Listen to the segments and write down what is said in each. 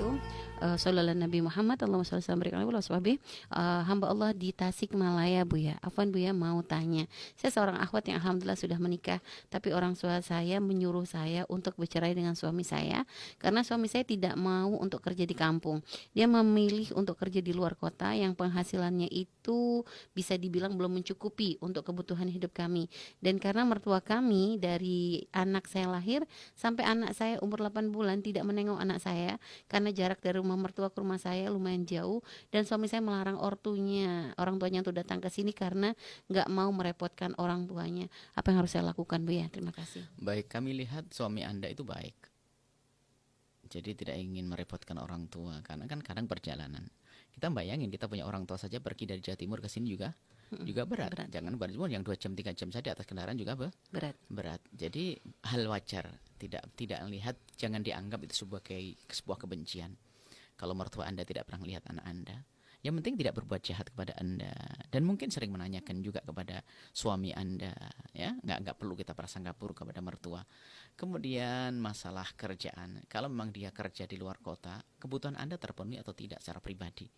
wabarakatuh. Sallallahu Nabi Muhammad, Allahumma shalli wa sallim alaihi wasallam. Hamba Allah di Tasikmalaya, Bu ya. Afwan Bu ya, mau tanya. Saya seorang akhwat yang alhamdulillah sudah menikah, tapi orang tua saya menyuruh saya untuk bercerai dengan suami saya karena suami saya tidak mau untuk kerja di kampung. Dia memilih untuk kerja di luar kota yang penghasilannya itu bisa dibilang belum mencukupi untuk kebutuhan hidup kami. Dan karena mertua kami dari anak saya lahir sampai anak saya umur 8 bulan tidak menengok anak saya karena jarak dari rumah mertua ke rumah saya lumayan jauh, dan suami saya melarang orang tuanya untuk datang ke sini karena nggak mau merepotkan orang tuanya. Apa yang harus saya lakukan, Bu ya? Terima kasih. Baik, kami lihat suami Anda itu baik. Jadi tidak ingin merepotkan orang tua karena kan kadang perjalanan. Kita bayangin kita punya orang tua saja pergi dari Jawa Timur ke sini juga berat. Jangan baru yang 2 jam 3 jam saja atas kendaraan juga berat. Jadi hal wajar, tidak melihat, jangan dianggap itu sebuah kebencian. Kalau mertua Anda tidak pernah melihat anak Anda, yang penting tidak berbuat jahat kepada Anda, dan mungkin sering menanyakan juga kepada suami Anda, ya, nggak perlu kita prasangka buruk kepada mertua. Kemudian masalah kerjaan, kalau memang dia kerja di luar kota, kebutuhan Anda terpenuhi atau tidak secara pribadi.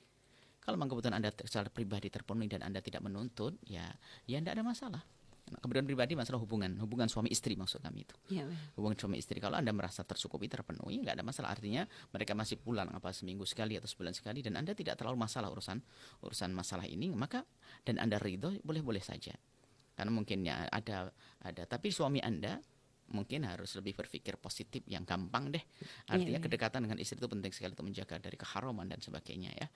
Kalau memang kebutuhan Anda secara pribadi terpenuhi dan Anda tidak menuntut, ya tidak ada masalah. Kemudian pribadi masalah hubungan suami istri maksud kami itu. Ya, Hubungan suami istri, kalau Anda merasa tercukupi, terpenuhi, nggak ada masalah. Artinya mereka masih pulang seminggu sekali atau sebulan sekali dan Anda tidak terlalu masalah urusan masalah ini, maka dan Anda ridho, boleh-boleh saja. Karena mungkin ya ada tapi suami Anda mungkin harus lebih berpikir positif, yang gampang deh. Artinya kedekatan dengan istri itu penting sekali untuk menjaga dari keharaman dan sebagainya ya.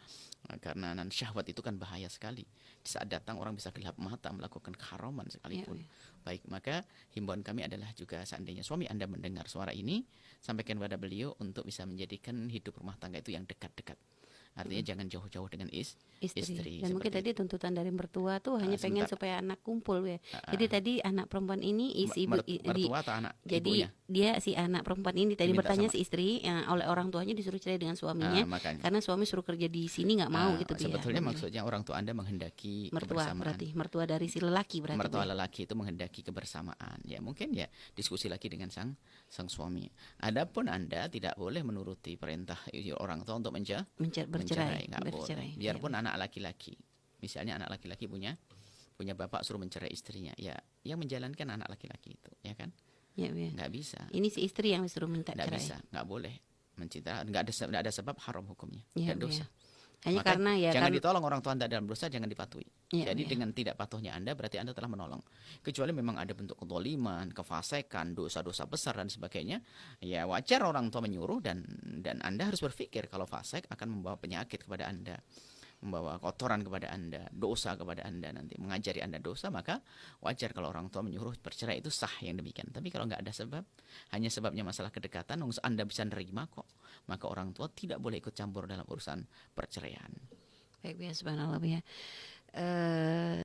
Karena syahwat itu kan bahaya sekali. Di saat datang orang bisa gelap mata melakukan keharaman sekalipun. Baik, maka himbauan kami adalah juga seandainya suami Anda mendengar suara ini, sampaikan kepada beliau untuk bisa menjadikan hidup rumah tangga itu yang dekat-dekat. Artinya jangan jauh-jauh dengan istri. Dan mungkin tadi tuntutan dari mertua tuh hanya pengen supaya anak kumpul ya. Jadi tadi anak perempuan ini mertua atau anak jadi ibunya? dia si anak perempuan ini tadi Diminta bertanya sama si istri oleh orang tuanya disuruh cerai dengan suaminya karena suami suruh kerja di sini nggak mau gitu. Sebetulnya maksudnya orang tua Anda menghendaki mertua kebersamaan. Berarti mertua dari si lelaki berarti. Mertua lelaki itu menghendaki kebersamaan. Ya mungkin ya diskusi lagi dengan sang suami. Adapun Anda tidak boleh menuruti perintah orang tua untuk bercerai, nggak boleh. Biarpun anak laki-laki, misalnya anak laki-laki punya bapak suruh mencerai istrinya, ya yang menjalankan anak laki-laki itu, ya kan? Ya. Nggak bisa. Ini si istri yang disuruh minta cerai. Nggak bisa, nggak boleh mencinta, nggak ada sebab haram hukumnya dan dosa. Hanya maka karena ya jangan ditolong orang tua Anda dalam dosa, jangan dipatuhi. Jadi ya. dengan tidak patuhnya Anda berarti Anda telah menolong. Kecuali memang ada bentuk kezaliman, kefasikan, dosa-dosa besar dan sebagainya, ya wajar orang tua menyuruh dan Anda harus berpikir kalau fasik akan membawa penyakit kepada Anda, membawa kotoran kepada Anda, dosa kepada Anda, nanti mengajari Anda dosa, maka wajar kalau orang tua menyuruh bercerai, itu sah yang demikian. Tapi kalau nggak ada sebab, hanya sebabnya masalah kedekatan, Anda bisa nerima kok, maka orang tua tidak boleh ikut campur dalam urusan perceraian. Baik ya, subhanallah ya.